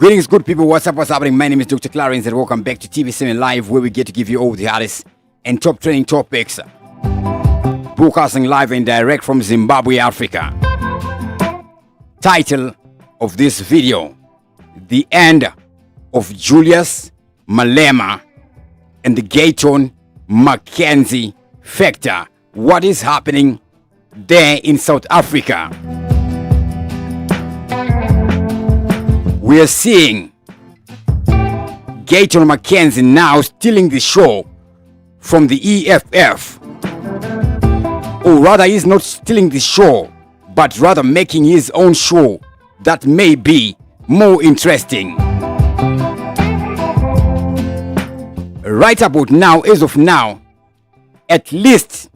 Greetings, good people. What's up? What's happening? My name is Dr. Clarence, and welcome back to TV7 Live, where we get to give you all the hottest and top trending topics. Broadcasting live and direct from Zimbabwe, Africa. Title of this video: The End of Julius Malema and the Gayton McKenzie Factor. What is happening there in South Africa? We are seeing Gayton McKenzie now stealing the show from the EFF. Or rather, he's not stealing the show, but rather making his own show that may be more interesting. Right about now, as of now, at least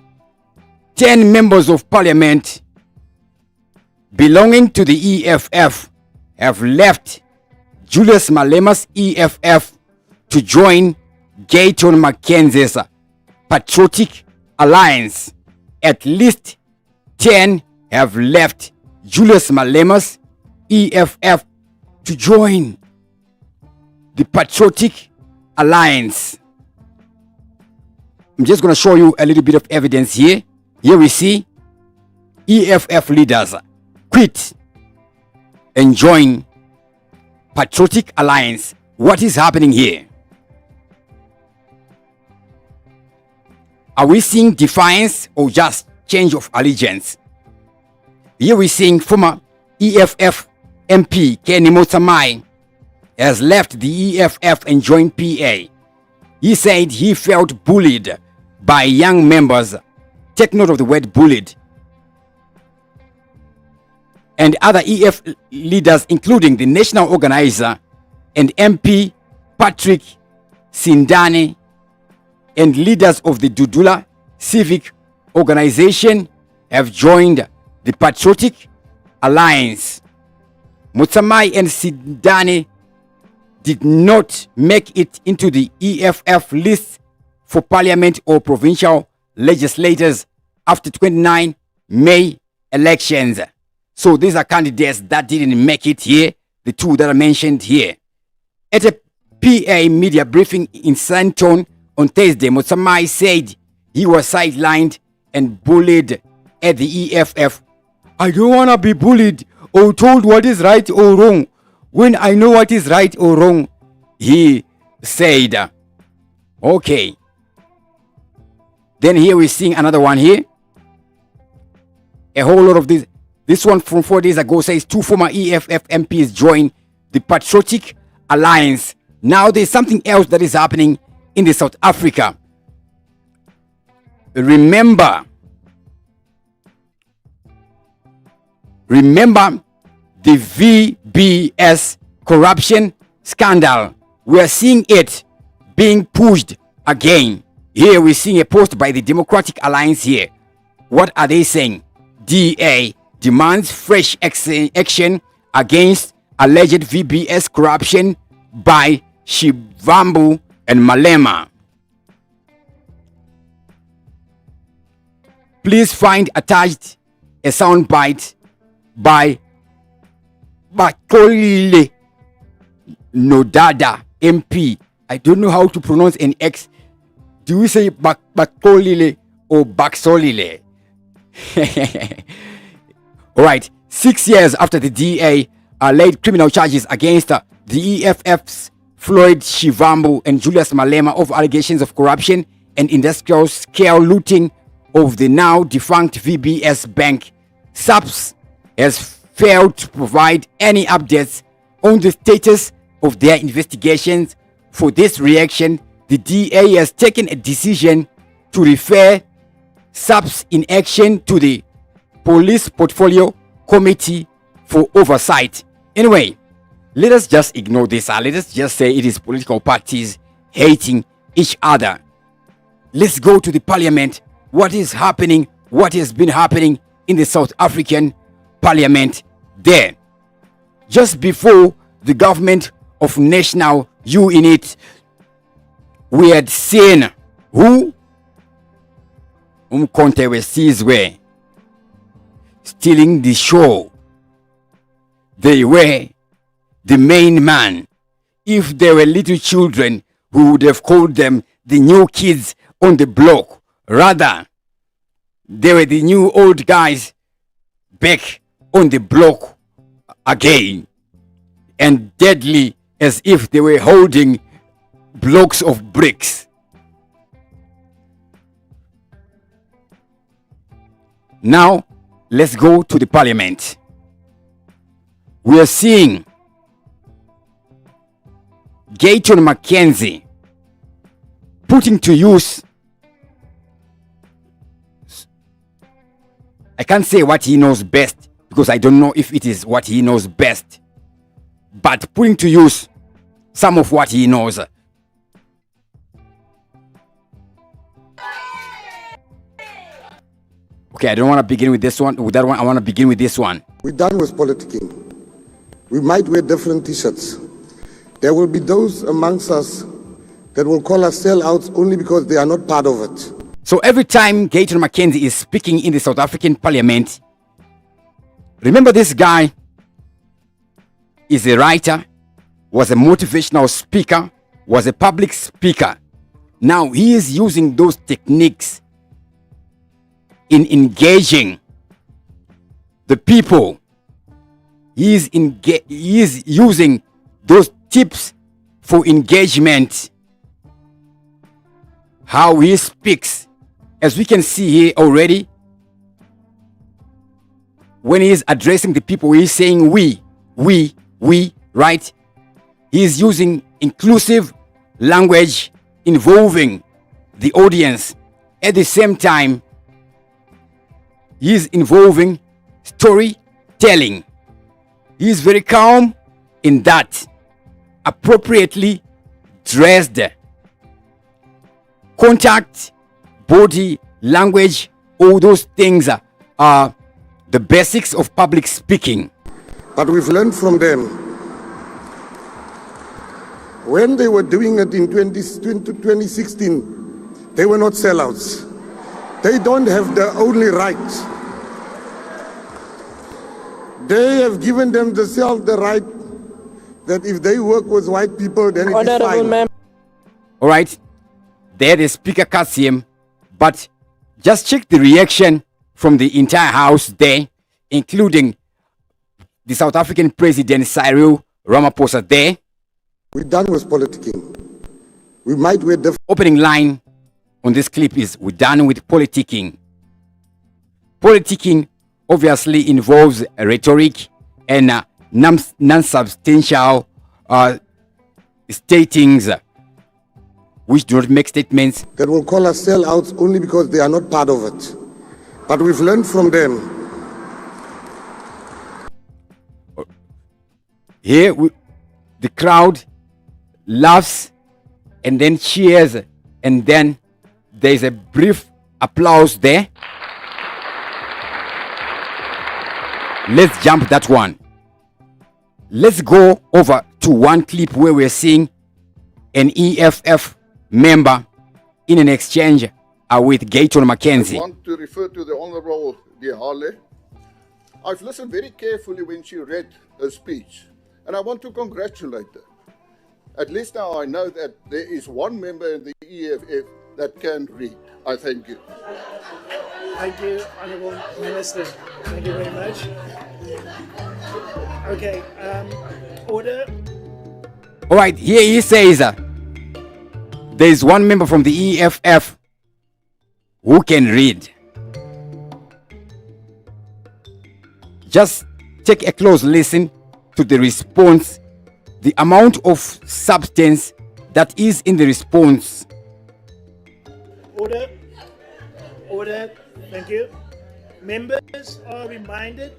10 members of parliament belonging to the EFF have left Julius Malema's EFF to join Gayton McKenzie's Patriotic Alliance. At least 10 have left Julius Malema's EFF to join the Patriotic Alliance. I'm just going to show you a little bit of evidence here. Here we see EFF leaders quit and join Patriotic Alliance. What is happening here? Are we seeing defiance or just change of allegiance? Here we're seeing former EFF MP Kenzie has left the EFF and joined PA. He said he felt bullied by young members. Take note of the word bullied. And other EF leaders, including the national organizer and MP Patrick Sindane, and leaders of the Dudula Civic Organization have joined the Patriotic Alliance. Motsamai and Sindane did not make it into the EFF list for parliament or provincial legislators after 29 May elections. So these are candidates that didn't make it here, the two that I mentioned here. At a PA media briefing in Santon on Thursday, Motsamai said he was sidelined and bullied at the EFF. I don't want to be bullied or told what is right or wrong when I know what is right or wrong, he said. Okay. Then here we're seeing another one here. A whole lot of this. This one from 4 days ago says 2 former EFF MPs joined the Patriotic Alliance. Now there's something else that is happening in the South Africa. Remember the VBS corruption scandal. We are seeing it being pushed again. Here we're seeing a post by the Democratic Alliance here. What are they saying? DA demands fresh action against alleged VBS corruption by Shivambu and Malema. Please find attached a soundbite by Bakolile Nodada MP. I don't know how to pronounce an X. Do we say Bakolile or Baksolile? Alright, 6 years after the DA laid criminal charges against the EFF's Floyd Shivambu and Julius Malema of allegations of corruption and industrial scale looting of the now defunct VBS bank, SAPS has failed to provide any updates on the status of their investigations. For this reaction, the DA has taken a decision to refer SAPS in action to the Police Portfolio Committee for oversight. Anyway, let us just ignore this. Let us just say it is political parties hating each other. Let's go to the parliament. What is happening? What has been happening in the South African parliament there? Just before the government of national unity, we had seen who? Umkhonto weSizwe stealing the show. They were the main man. If there were little children, we would have called them the new kids on the block. Rather, they were the new old guys back on the block again, and deadly as if they were holding blocks of bricks. Now, let's go to the parliament. We are seeing Gayton McKenzie putting to use, I can't say what he knows best because I don't know if it is what he knows best, but putting to use some of what he knows. Okay, I don't want to begin with this one. With that one, I want to begin with this one. We're done with politicking. We might wear different t-shirts. There will be those amongst us that will call us sellouts only because they are not part of it. So every time Gayton McKenzie is speaking in the South African Parliament, remember this guy is a writer, was a motivational speaker, was a public speaker. Now he is using those techniques in engaging the people. He is using those tips for engagement. How he speaks, as we can see here already, when he is addressing the people, he is saying we, right? He is using inclusive language involving the audience. At the same time, he is involving storytelling. He is very calm in that, appropriately dressed. Contact, body language, all those things are the basics of public speaking. But we've learned from them. When they were doing it in 2016, they were not sellouts. They don't have the only right. They have given themselves the right that if they work with white people, then it is fine. All right, there the speaker cuts him, but just check the reaction from the entire house there, including the South African President Cyril Ramaphosa there. We're done with politicking. We might wear different. Opening line on this clip is, we're done with politicking. Politicking obviously involves rhetoric and non-substantial statings which do not make statements that will call us sellouts only because they are not part of it. But we've learned from them. Here, the crowd laughs and then cheers, and then there's a brief applause there. Let's jump that one. Let's go over to one clip where we're seeing an EFF member in an exchange with Gayton McKenzie. I want to refer to the Honourable Dihale. I've listened very carefully when she read her speech, and I want to congratulate her. At least now I know that there is one member in the EFF that can read. I thank you. Thank you, Honourable Minister. Thank you very much. Okay, order. All right, here he says there is one member from the EFF who can read. Just take a close listen to the response, the amount of substance that is in the response. Order. Order. Thank you. Members are reminded.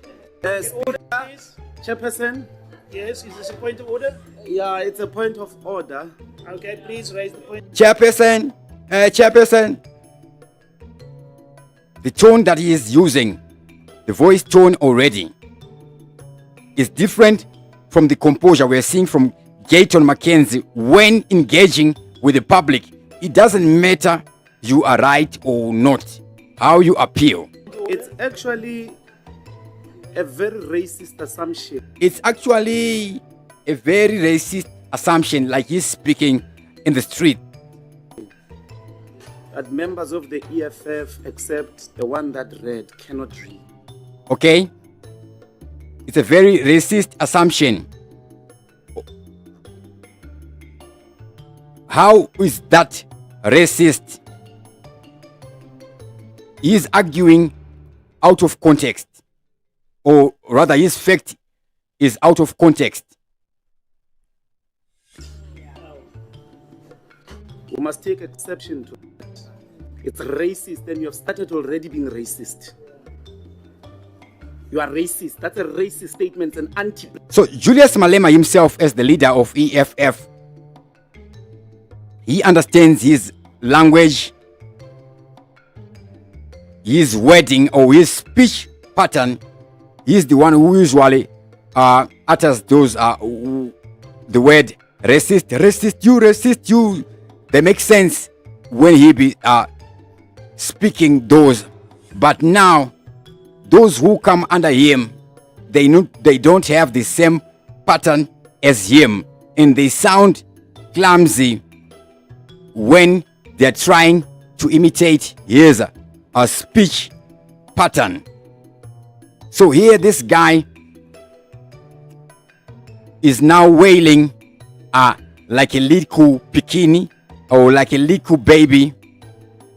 Yes, Order, please. Chairperson. Yes, is this a point of order? Yeah, it's a point of order. Okay, please raise the point. Chairperson, Chairperson. The tone that he is using, the voice tone already, is different from the composure we're seeing from Gayton McKenzie when engaging with the public. It doesn't matter you are right or not, how you appeal. It's actually a very racist assumption. It's actually a very racist assumption, like he's speaking in the street. That members of the EFF, except the one that read, cannot read. Okay? It's a very racist assumption. How is that racist? He is arguing out of context, or rather his fact is out of context. We must take exception to it. It's racist, and you have started already being racist. You are racist. That's a racist statement, an anti. So Julius Malema himself, as the leader of EFF, he understands his language, his wording, or his speech pattern. He's the one who usually utters those the word racist you. They make sense when he be speaking those. But now, those who come under him, they don't have the same pattern as him, and they sound clumsy when they're trying to imitate his speech pattern. So here this guy is now wailing like a little bikini or like a little baby,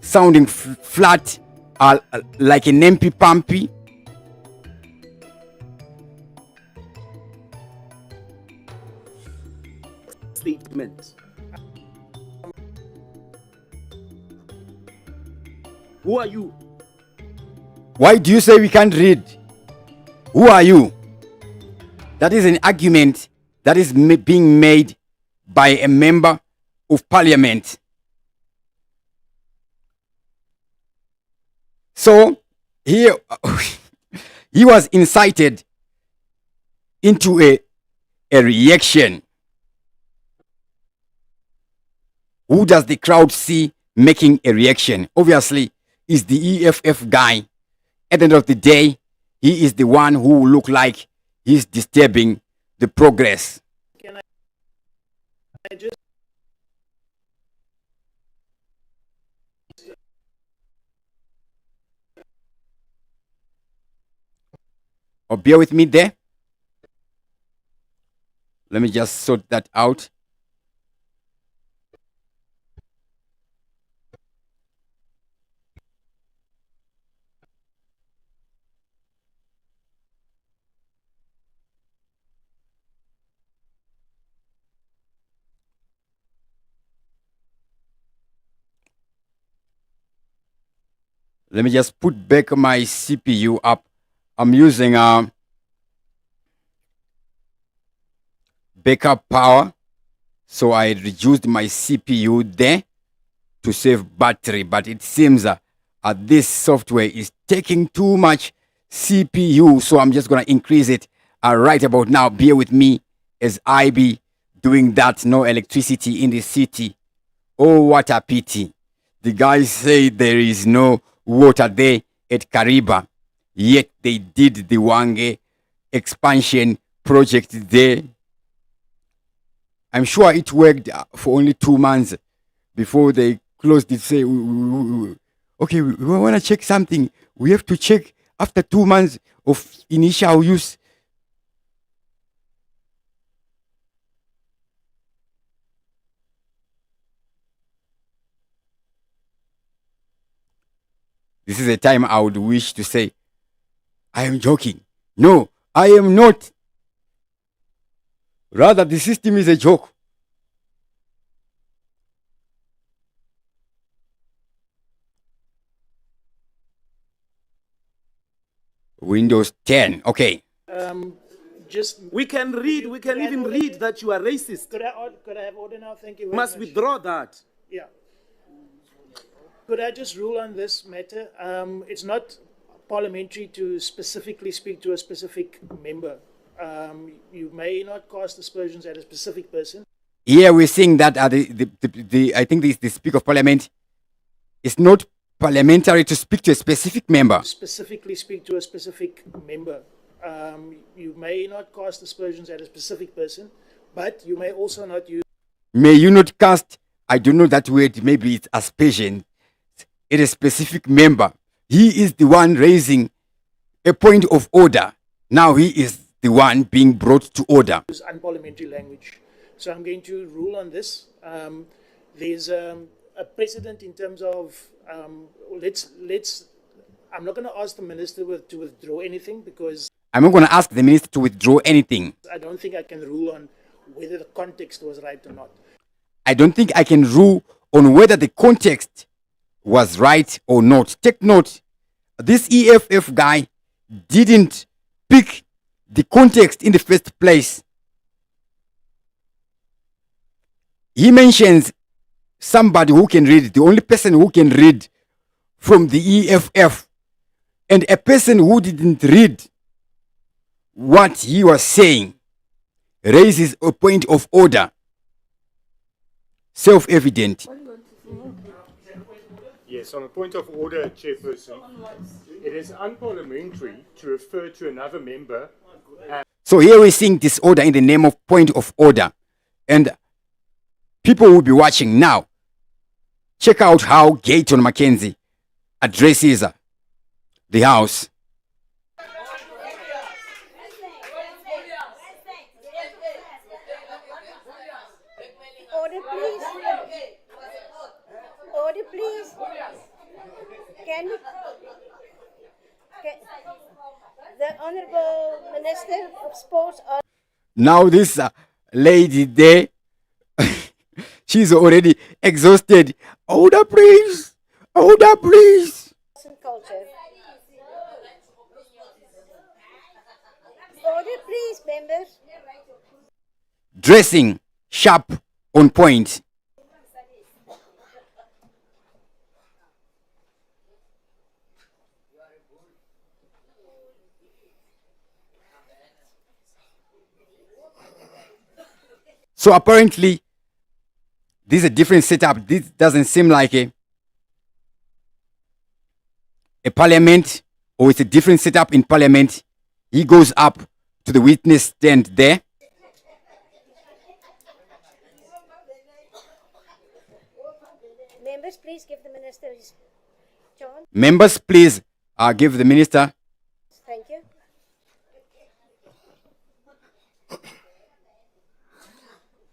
sounding flat like an MP pumpy. Statement. Who are you? Why do you say we can't read? Who are you? That is an argument that is being made by a member of parliament. So here he was incited into a reaction. Who does the crowd see making a reaction? Obviously, is the EFF guy. At the end of the day, he is the one who look like he's disturbing the progress. Can I just Or bear with me there. Let me just sort that out. Let me just put back my CPU up. I'm using backup power, so I reduced my CPU there to save battery, but it seems this software is taking too much CPU, so I'm just gonna increase it right about now. Bear with me as I be doing that. No electricity in the city. Oh, what a pity. The guys say there is no water there at Kariba, yet they did the Wange expansion project there. I'm sure it worked for only 2 months before they closed it. Say, okay, we want to check something. We have to check after 2 months of initial use. This is a time I would wish to say, I am joking. No, I am not. Rather, the system is a joke. Windows 10. Okay. just We can read, we can even read that you are racist. could I have order now? Thank you very Must much. withdraw that. Yeah. Could I just rule on this matter? It's not parliamentary to specifically speak to a specific member. You may not cast aspersions at a specific person. Here we're seeing that I think the Speaker of Parliament is not parliamentary to speak to a specific member. Specifically speak to a specific member. You may not cast aspersions at a specific person. But you may also not use May you not cast, I don't know that word, maybe it's aspersion. It is a specific member. He is the one raising a point of order. Now he is the one being brought to order. unparliamentary language. So I'm going to rule on this. There's a precedent in terms of I'm not going to ask the minister to withdraw anything because I'm not going to ask the minister to withdraw anything. I don't think I can rule on whether the context was right or not. I don't think I can rule on whether the context was right or not. Take note, this EFF guy didn't pick the context in the first place. He mentions somebody who can read, the only person who can read from the EFF, and a person who didn't read what he was saying raises a point of order. Self-evident. Yes, on a point of order, Chairperson, it is unparliamentary to refer to another member. So here we're seeing disorder in the name of point of order. And people will be watching now. Check out how Gayton McKenzie addresses the House. Order, please. Order, please. The Honourable Minister of Sports. Now this lady there, she's already exhausted. Order, please. Order, please. Culture. Order, please, members. Dressing sharp, on point. So apparently, this is a different setup. This doesn't seem like a parliament, or it's a different setup in parliament. He goes up to the witness stand there. Members, please give the minister his chance. Members, please give the minister. Thank you.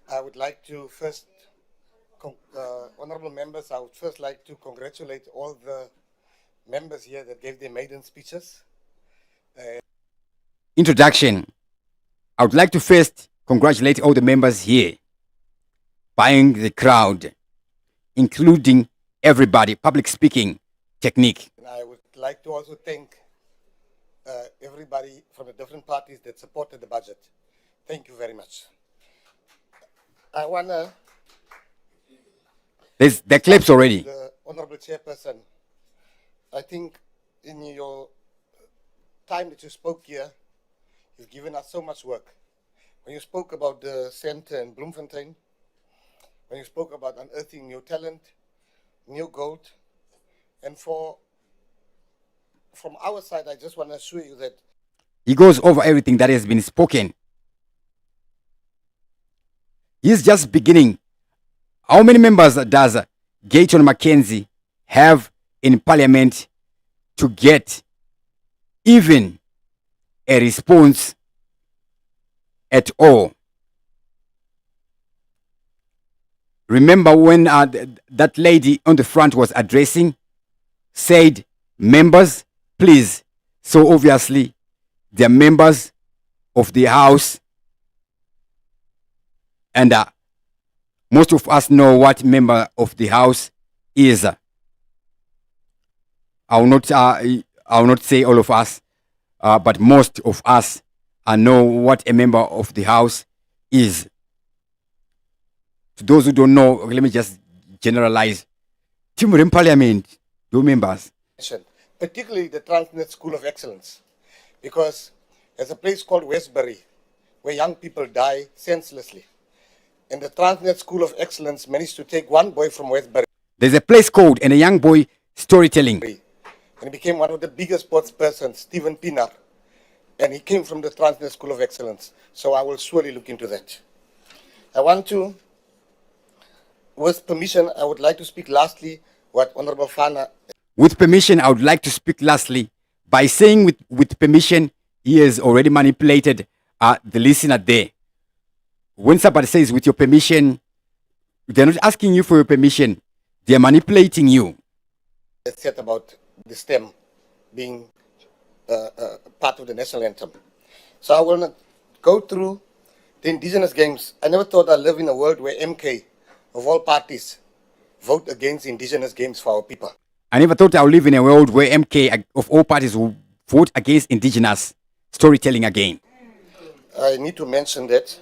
I would like to first, honourable members, I would first like to congratulate all the members here that gave their maiden speeches. Introduction. I would like to first congratulate all the members here, buying the crowd, including everybody, public speaking technique. And I would like to also thank everybody from the different parties that supported the budget. Thank you very much. I want to... There's the clips already. The Honourable Chairperson, I think in your time that you spoke here, you've given us so much work. When you spoke about the centre in Bloemfontein, when you spoke about unearthing new talent, new gold, and from our side, I just want to assure you that he goes over everything that has been spoken. He's just beginning. How many members does Gayton McKenzie have in parliament to get even a response at all? Remember when that lady on the front was addressing, said, members, please. So obviously, they're members of the House. And most of us know what member of the House is. I will not say all of us, but most of us know what a member of the House is. To those who don't know, let me just generalize. Timur in Parliament, your members. particularly the Transnet School of Excellence, because there's a place called Westbury where young people die senselessly. And the Transnet School of Excellence managed to take one boy from Westbury. There's a place called and a young boy storytelling. And he became one of the biggest sports persons, Stephen Pinar. And he came from the Transnet School of Excellence. So I will surely look into that. I want to, with permission, I would like to speak lastly what Honorable Fana. With permission, I would like to speak lastly by saying with permission, he has already manipulated the listener there. When somebody says with your permission, they're not asking you for your permission. They're manipulating you. Said about the stem being part of the national anthem. So I will not go through the indigenous games. I never thought I'd live in a world where MK, of all parties, vote against indigenous games for our people. I never thought I would live in a world where MK of all parties will vote against indigenous storytelling again. I need to mention that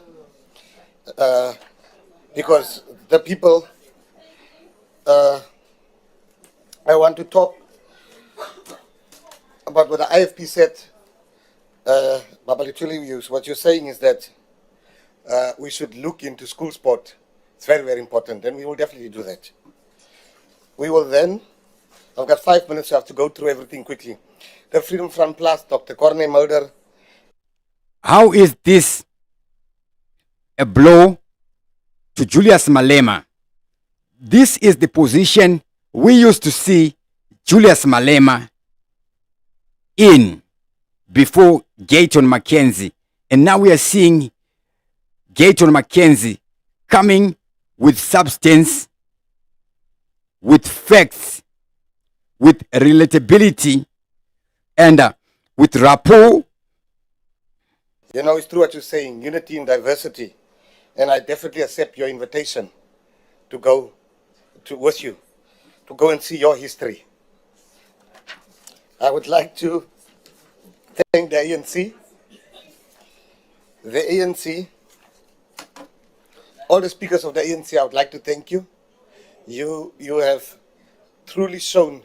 because the people, I want to talk about what the IFP said. Babalituli, what you're saying is that we should look into school sport. It's very, very important, and we will definitely do that. We will then, I've got 5 minutes, so I have to go through everything quickly. The Freedom Front Plus, Dr. Corne Mulder. How is this a blow to Julius Malema? This is the position we used to see Julius Malema in before Gayton McKenzie. And now we are seeing Gayton McKenzie coming with substance, with facts, with relatability, and with rapport. You know, it's true what you're saying, unity in diversity. And I definitely accept your invitation to go with you, to go and see your history. I would like to thank the ANC. The ANC, all the speakers of the ANC, I would like to thank you. You have truly shown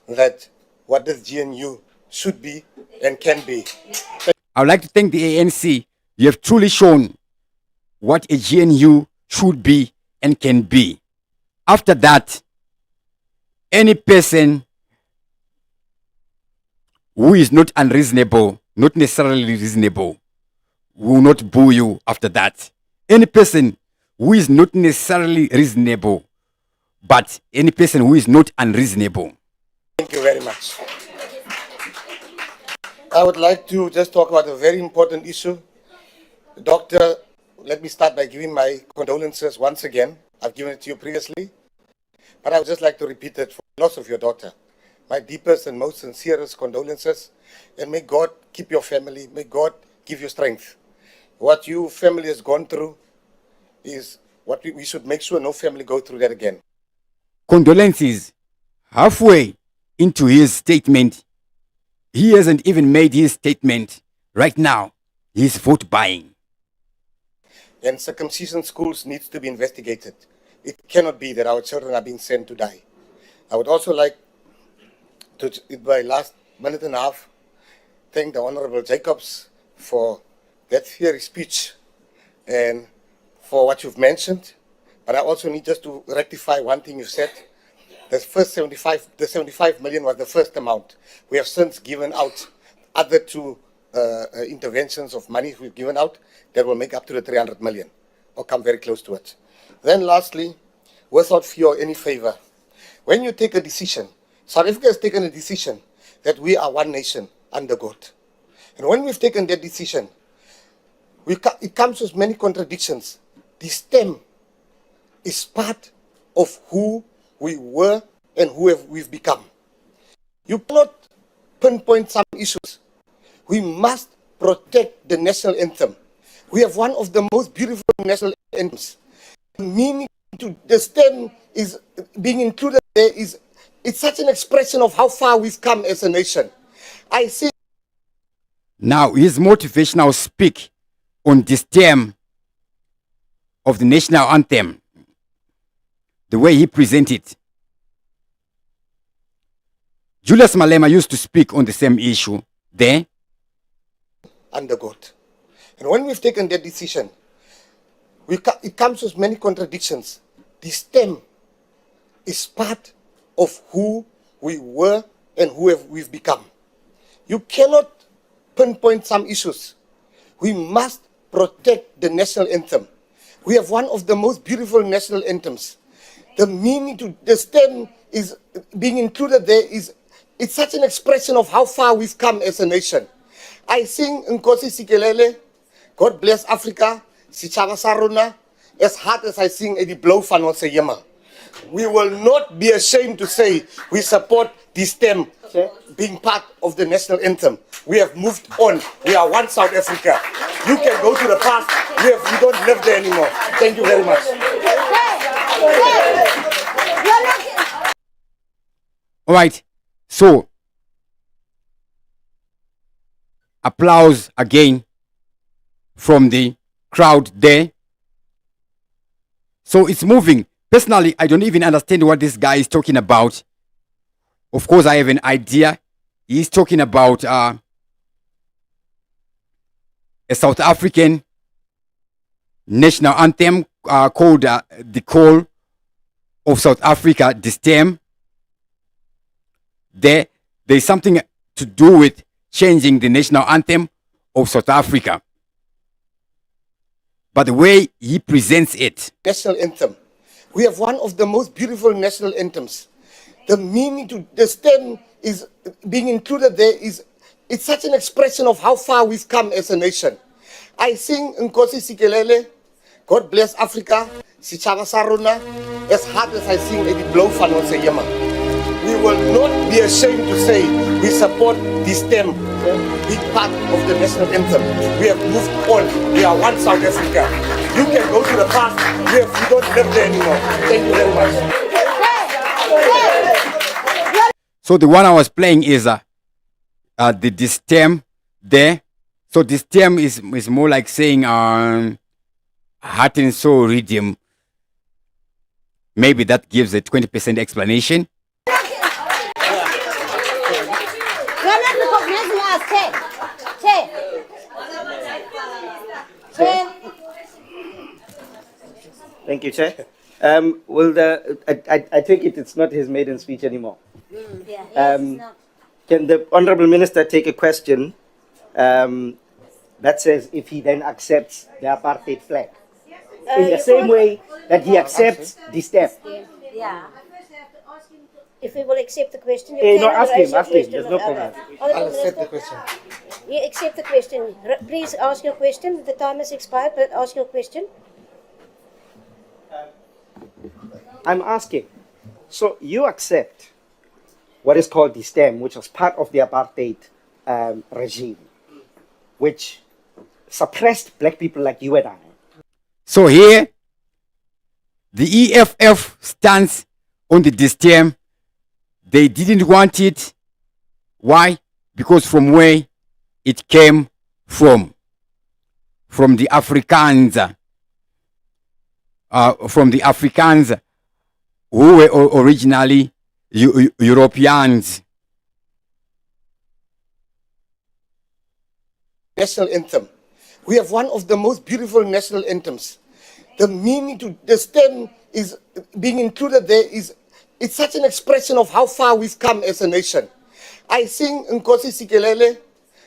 that what this GNU should be and can be. I would like to thank the ANC. You have truly shown what a GNU should be and can be. After that, any person who is not unreasonable, not necessarily reasonable, will not boo you after that. Any person who is not necessarily reasonable, but any person who is not unreasonable. Thank you very much. I would like to just talk about a very important issue. Doctor, let me start by giving my condolences once again. I've given it to you previously, but I would just like to repeat it for the loss of your daughter. My deepest and most sincerest condolences, and may God keep your family, may God give you strength. What your family has gone through is what we should make sure no family go through that again. Condolences. Halfway into his statement, he hasn't even made his statement. Right now, he's vote buying. And circumcision schools needs to be investigated. It cannot be that our children are being sent to die. I would also like to, in my last minute and a half, thank the Honorable Jacobs for that fiery speech and for what you've mentioned. But I also need just to rectify one thing you said. The first 75 million was the first amount. We have since given out other two interventions of money we've given out that will make up to the 300 million or come very close to it. Then lastly, without fear or any favor, when you take a decision, South Africa has taken a decision that we are one nation under God. And when we've taken that decision, it comes with many contradictions. The stem is part of who we were and who we've become. You cannot pinpoint some issues. We must protect the national anthem. We have one of the most beautiful national anthems. Meaning to the stem is being included there is, it's such an expression of how far we've come as a nation. I see. Now, his motivational speak on this term of the national anthem, the way he presented. Julius Malema used to speak on the same issue there. Under God. And when we've taken that decision, it comes with many contradictions. The stem is part of who we were and who we've become. You cannot pinpoint some issues. We must protect the national anthem. we have one of the most beautiful national anthems. The meaning to the stem is being included there is it's such an expression of how far we've come as a nation. I sing Nkosi Sikelele, God bless Africa, Sichava Saruna, as hard as I sing Eddie Blow Fan Yema. We will not be ashamed to say we support this stem being part of the national anthem. We have moved on. We are one South Africa. You can go to the past. We don't live there anymore. Thank you very much. All right. So, applause again from the crowd there. So it's moving. Personally, I don't even understand what this guy is talking about. Of course, I have an idea. He's talking about a South African national anthem called The Call of South Africa, the stem. There's something to do with changing the national anthem of South Africa. But the way he presents it. National anthem. We have one of the most beautiful national anthems. The meaning to the stem is being included there is it's such an expression of how far we've come as a nation. I sing Nkosi Sikelele, God bless Africa, Sichava Saruna, as hard as I sing Eddie Blow Fan Yema. We will not be ashamed to say we support this stem being part of the national anthem. We have moved on. We are one South Africa. You can go to the past. We don't live there anymore. Thank you very much. So the one I was playing is the stem there. So the stem is more like saying heart and soul rhythm. Maybe that gives a 20% explanation. Thank you, Chair. I take it's not his maiden speech anymore. Can the Honourable Minister take a question that says if he then accepts the apartheid flag? In the same way that he accepts the step. Yeah. If we will accept the question, Ask him. There's no problem. I'll accept the question. You accept the question. Please ask your question. The time has expired, but ask your question. I'm asking, so you accept what is called the stem, which was part of the apartheid regime, which suppressed black people like you and I. So here, the EFF stands on the stem. They didn't want it. Why? Because from where it came from the Africans, who were originally Europeans. National anthem. We have one of the most beautiful national anthems. The meaning to the stem is being included there is it's such an expression of how far we've come as a nation. I sing Nkosi Sikelele,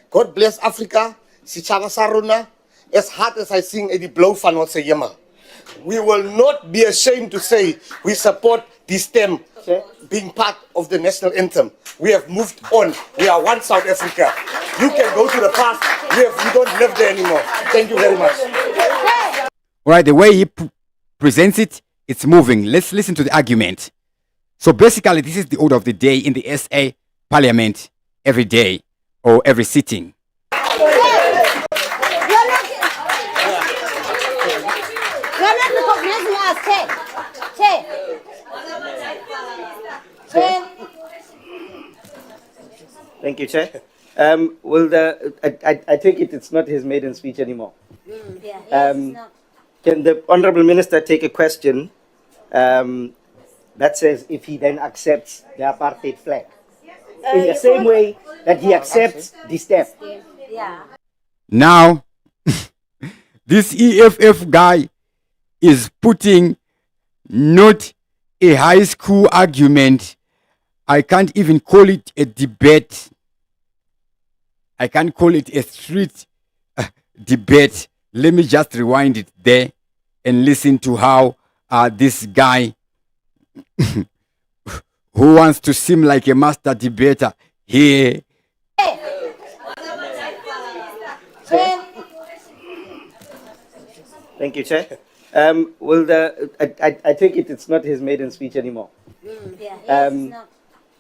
God bless Africa, Sichava Saruna, as hard as I sing Eddie Blow Fan Yema. We will not be ashamed to say we support this stem being part of the national anthem. We have moved on. We are one South Africa. You can go to the past. We don't live there anymore. Thank you very much. All right, the way he presents it, it's moving. Let's listen to the argument. So basically, this is the order of the day in the SA Parliament every day or every sitting. Thank you, Chair. I take it's not his maiden speech anymore. Can the Honourable Minister take a question that says if he then accepts the apartheid flag? In the same way that he accepts the step. Now, this EFF guy is putting not a high school argument. I can't even call it a debate. I can't call it a street debate. Let me just rewind it there and listen to how this guy who wants to seem like a master debater here. Thank you, Chair. I take it's not his maiden speech anymore.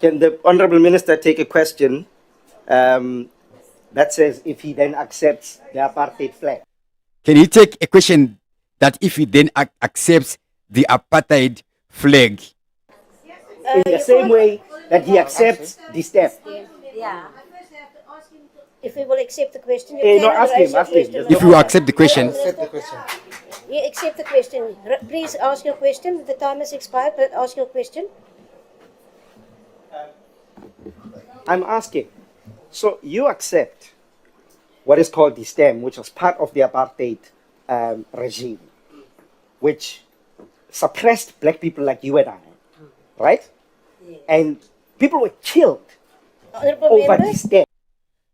Can the Honourable Minister take a question that says if he then accepts the apartheid flag? Can he take a question that if he then accepts the apartheid flag? In the same way that he accepts the step. Yeah. If we will accept the question, you No, can ask raise him, your ask him. question. If you accept the question. Accept the question. You accept the question. Please ask your question. The time has expired, but ask your question. I'm asking, so you accept what is called the stem, which was part of the apartheid regime, which suppressed black people like you and I, right? And people were killed Honourable over the members, stem.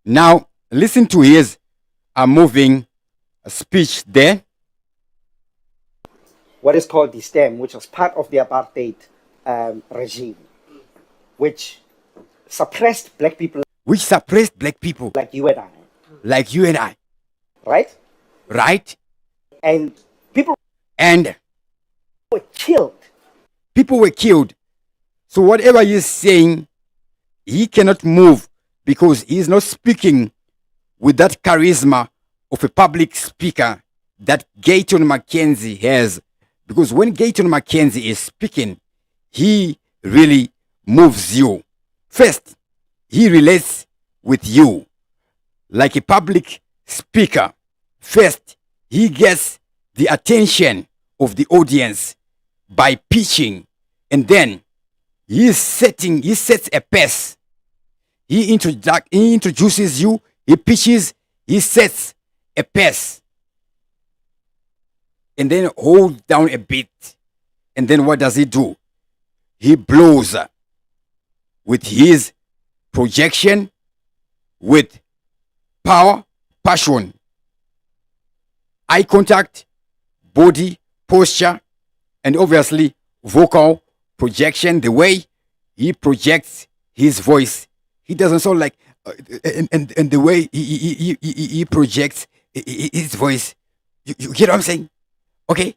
Now, listen to his moving speech there. What is called the stem, which was part of the apartheid regime, which suppressed black people Which suppressed black people like you and I, like you and I, right? right? And people And were killed. people were killed. So whatever he's saying, he cannot move because he's not speaking with that charisma of a public speaker that Gayton McKenzie has. Because when Gayton McKenzie is speaking, he really moves you. First, he relates with you like a public speaker. First, he gets the attention of the audience by pitching, and then he sets a pace. He introduces you, he pitches, he sets a pace, and then holds down a bit. And then what does he do? He blows with his projection, with power, passion, eye contact, body posture, and obviously vocal projection. The way he projects his voice, he doesn't sound like, and the way he projects his voice, you get what I'm saying? Okay?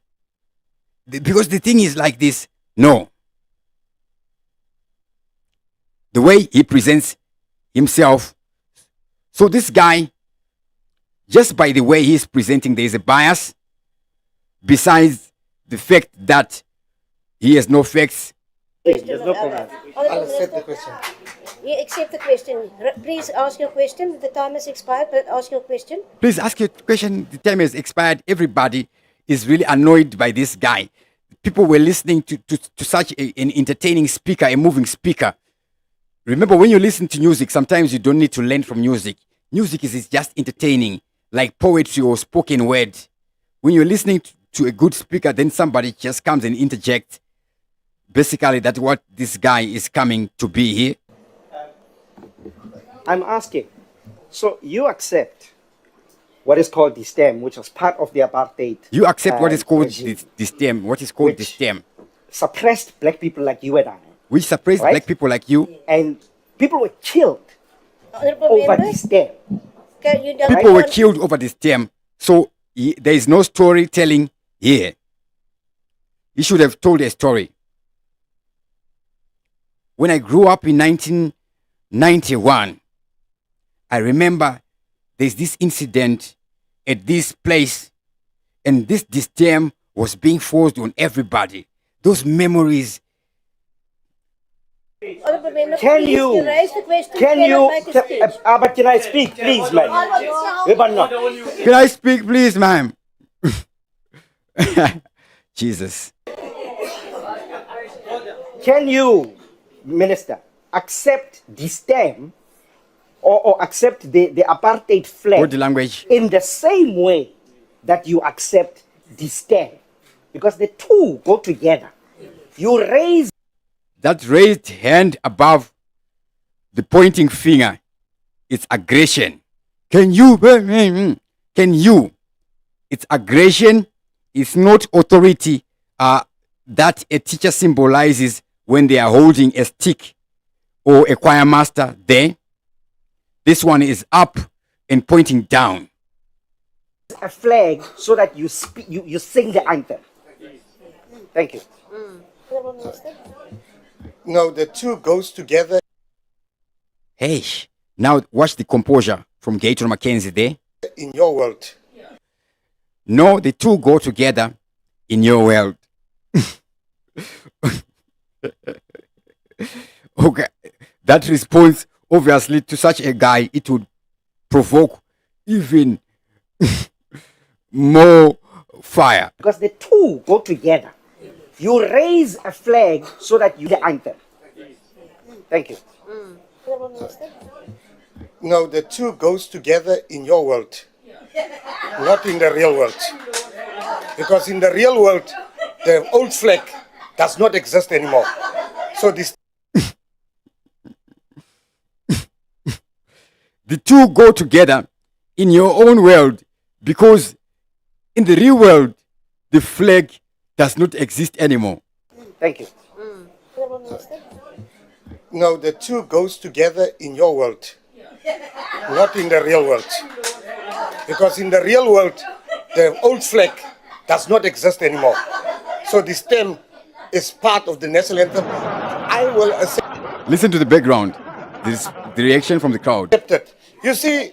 Because the thing is like this. No. The way he presents himself. So this guy, just by the way he's presenting, there is a bias. Besides the fact that he has no facts. There's no problem. I'll accept the question. you accept the question. Please ask your question. The time has expired, but ask your question. Please ask your question. The time has expired. Everybody is really annoyed by this guy. People were listening to such an entertaining speaker, a moving speaker. Remember, when you listen to music, sometimes you don't need to learn from music. Music is just entertaining, like poetry or spoken word. When you're listening to a good speaker, then somebody just comes and interjects. Basically, that's what this guy is coming to be here. I'm asking, so you accept what is called the stem, which was part of the apartheid. You accept what is called regime, the stem. What is called the which stem? suppressed black people like you and I. Which suppressed Right? black people like you. And people were killed Honourable over the members, stem. can you don't People were want- killed over the stem. So there is no storytelling here. He should have told a story. When I grew up in 1991, I remember there's this incident at this place, and this stem was being forced on everybody. Those memories. Honourable member, Can please, you- raise the question? Can cannot you, make a speech. but can I speak, please, man? Can I speak, please, ma'am? Jesus. Can you, Minister, accept the stem or accept the apartheid flag Body language. in the same way that you accept the stem? Because the two go together. You raise That raised hand above the pointing finger, it's aggression. Can you? It's aggression it's not authority that a teacher symbolizes when they are holding a stick or a choir master there. This one is up and pointing down. A flag so that you sing the anthem. Thank you. No, the two goes together Hey, now watch the composure from Gayton McKenzie there. in your world. No, the two go together in your world. Okay, that response, obviously, to such a guy, it would provoke even more fire. Because the two go together. You raise a flag so that you the anthem. Thank you. No, the two goes together in your world, not in the real world. Because in the real world, the old flag does not exist anymore. So this The two go together in your own world, because in the real world, the flag does not exist anymore. Thank you. no, the two goes together in your world, not in the real world. Because in the real world, the old flag does not exist anymore. So the stem is part of the national anthem. I will accept Listen to the background. This is the reaction from the crowd. it. You see,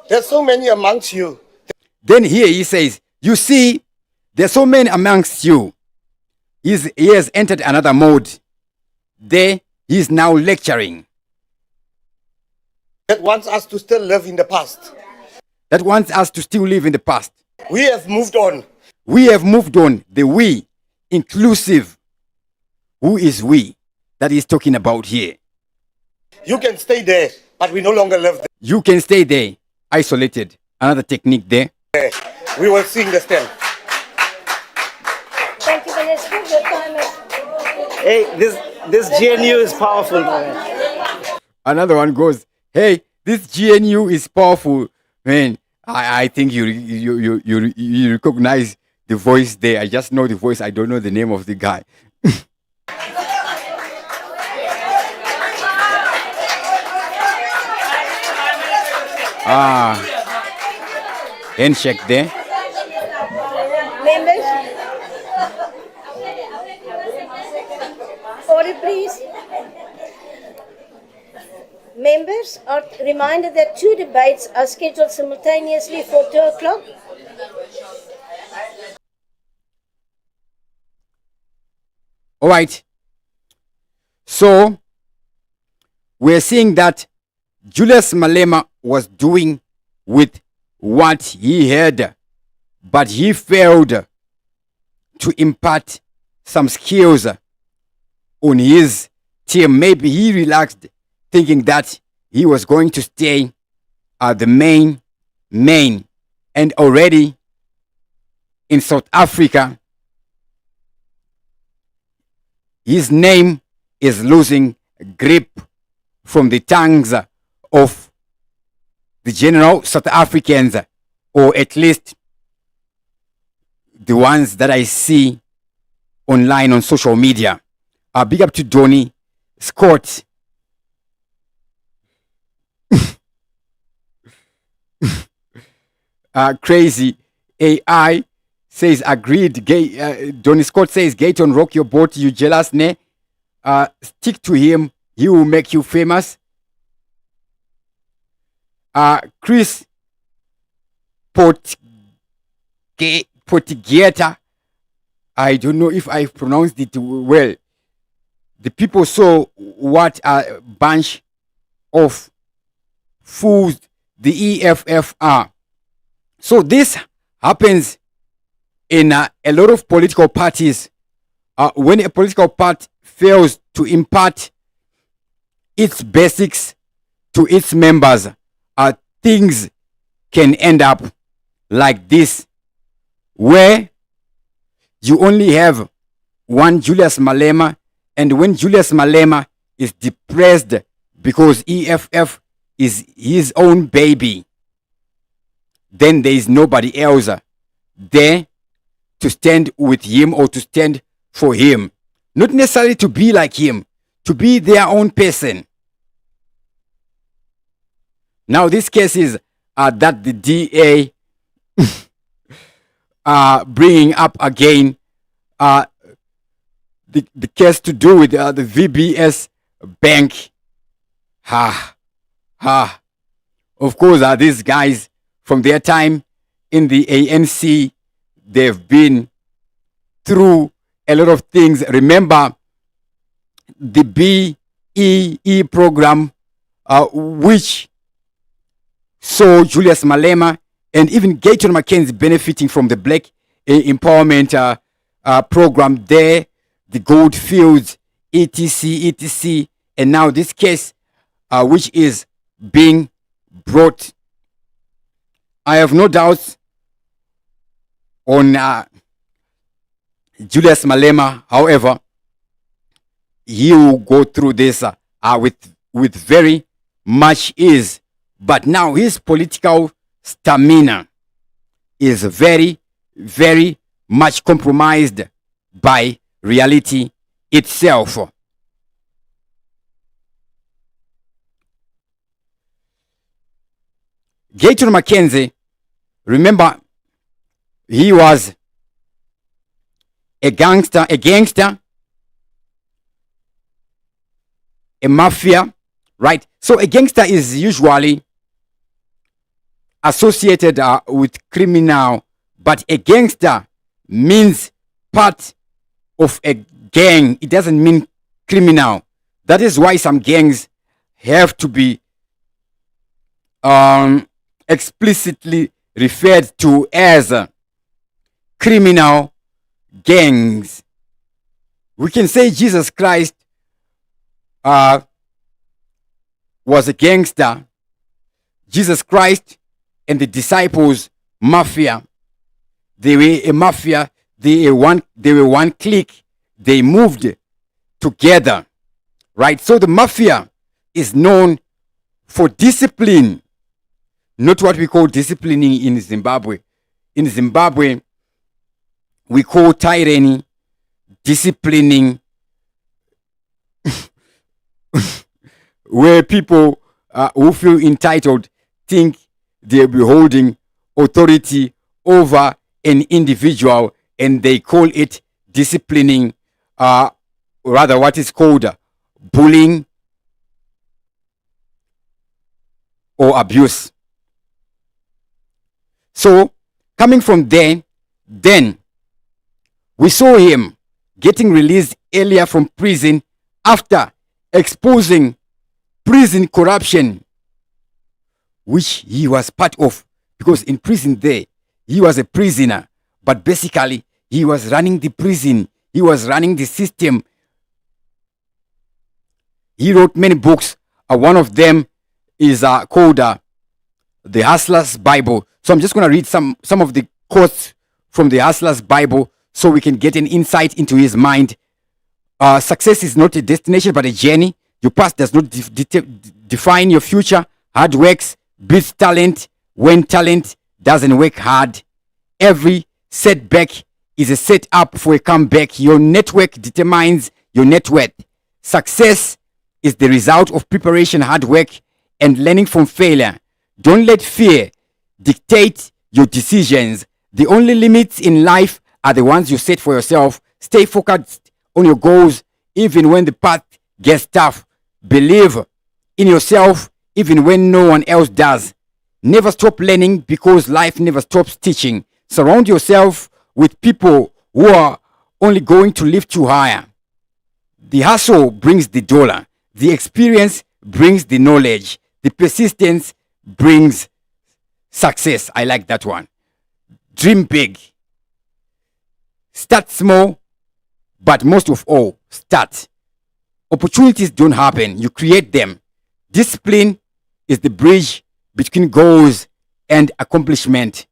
there's so many amongst you. Then here he says, you see, there's so many amongst you. He has entered another mode. There, he is now lecturing. That wants us to still live in the past. That wants us to still live in the past. We have moved on. We have moved on. The we, inclusive. Who is we that he's talking about here? You can stay there, but we no longer live You can stay there, isolated. Another technique there. there. We will sing the stem. Thank you, Minister. Your time is... Hey, this GNU is powerful, man. Another one goes, hey, this GNU is powerful. Man, I think you recognize the voice there. I just know the voice. I don't know the name of the guy. Handshake there. Members? Order, please. Members are reminded that two debates are scheduled simultaneously for 2 o'clock. All right. So, we're seeing that Julius Malema was doing with what he had, but he failed to impart some skills on his team. Maybe he relaxed, thinking that he was going to stay the main, and already in South Africa, his name is losing grip from the tongues of the general South Africans, or at least the ones that I see online on social media. Big up to Donny Scott. Crazy AI says agreed. Donny Scott says, Gayton, rock your boat, you jealous, ne? Stick to him, he will make you famous. Chris Potigeta, I don't know if I pronounced it well. The people saw what a bunch of fools the EFF are. So this happens in a lot of political parties. When a political party fails to impart its basics to its members, things can end up like this, where you only have one Julius Malema, and when Julius Malema is depressed because EFF is his own baby, then there is nobody else there to stand with him or to stand for him. Not necessarily to be like him, to be their own person. Now, these cases that the DA are bringing up again, the case to do with the VBS Bank. Of course, these guys, from their time in the ANC, they've been through a lot of things. Remember the BEE program, which saw Julius Malema and even Gayton McKenzie benefiting from the Black Empowerment program there, the gold fields, etc. And now this case, which is being brought. I have no doubts on Julius Malema. However, he will go through this with very much ease. But now his political stamina is very, very much compromised by reality itself. Gayton McKenzie, remember, he was a gangster, a mafia, right? So a gangster is usually associated with criminal, but a gangster means part of a gang. It doesn't mean criminal. That is why some gangs have to be explicitly referred to as criminal gangs. We can say Jesus Christ was a gangster. Jesus Christ and the disciples, mafia. They were a mafia. They were one clique. They moved together, right? So the mafia is known for discipline, not what we call disciplining in Zimbabwe. In Zimbabwe, we call tyranny disciplining, where people who feel entitled think they'll be holding authority over an individual, and they call it disciplining, rather what is called bullying or abuse. So coming from there, then we saw him getting released earlier from prison after exposing prison corruption, which he was part of, because in prison there, he was a prisoner, but basically he was running the prison. He was running the system. He wrote many books. One of them is called The Hustler's Bible. So I'm just going to read some of the quotes from The Hustler's Bible so we can get an insight into his mind. Success is not a destination, but a journey. Your past does not define your future. Hard work beats talent when talent doesn't work hard. Every setback is a setup for a comeback. Your network determines your net worth. Success is the result of preparation, hard work, and learning from failure. Don't let fear dictate your decisions. The only limits in life are the ones you set for yourself. Stay focused on your goals even when the path gets tough. Believe in yourself even when no one else does. Never stop learning because life never stops teaching. Surround yourself with people who are only going to lift you higher. The hustle brings the dollar. The experience brings the knowledge. The persistence brings success. I like that one. Dream big. Start small, but most of all, start. Opportunities don't happen. You create them. Discipline is the bridge between goals and accomplishment.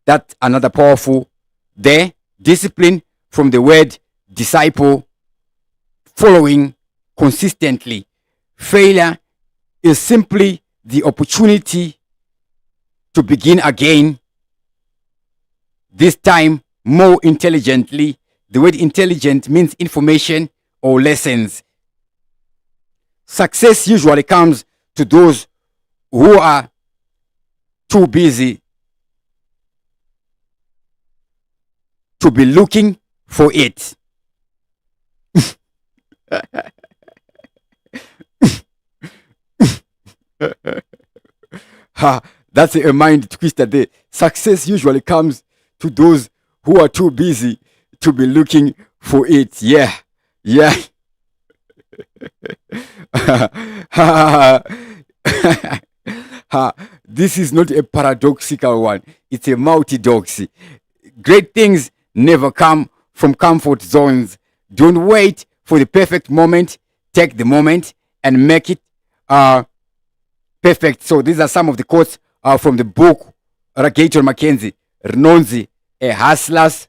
That's another powerful there. Discipline from the word disciple, following consistently. Failure is simply the opportunity to begin again, this time more intelligently. The word intelligent means information or lessons. Success usually comes to those who are too busy to be looking for it. That's a mind twister there. Success usually comes to those who are too busy to be looking for it. Yeah. Yeah. This is not a paradoxical one. It's a multi-doxy. Great things never come from comfort zones. Don't wait for the perfect moment. Take the moment and make it perfect. So these are some of the quotes from the book Gayton McKenzie, Renonzi, a hustler's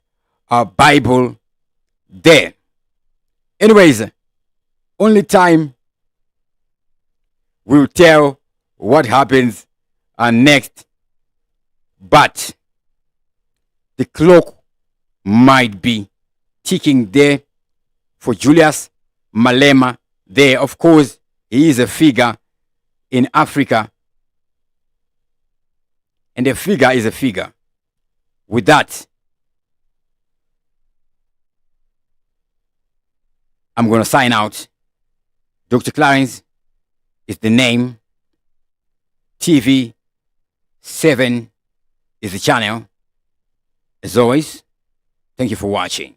Bible there. Anyways, only time will tell what happens next. But the clock might be ticking there for Julius Malema there. Of course, he is a figure in Africa. And a figure is a figure. With that, I'm going to sign out. Dr. Clarence is the name. TV 7 is the channel. As always, thank you for watching.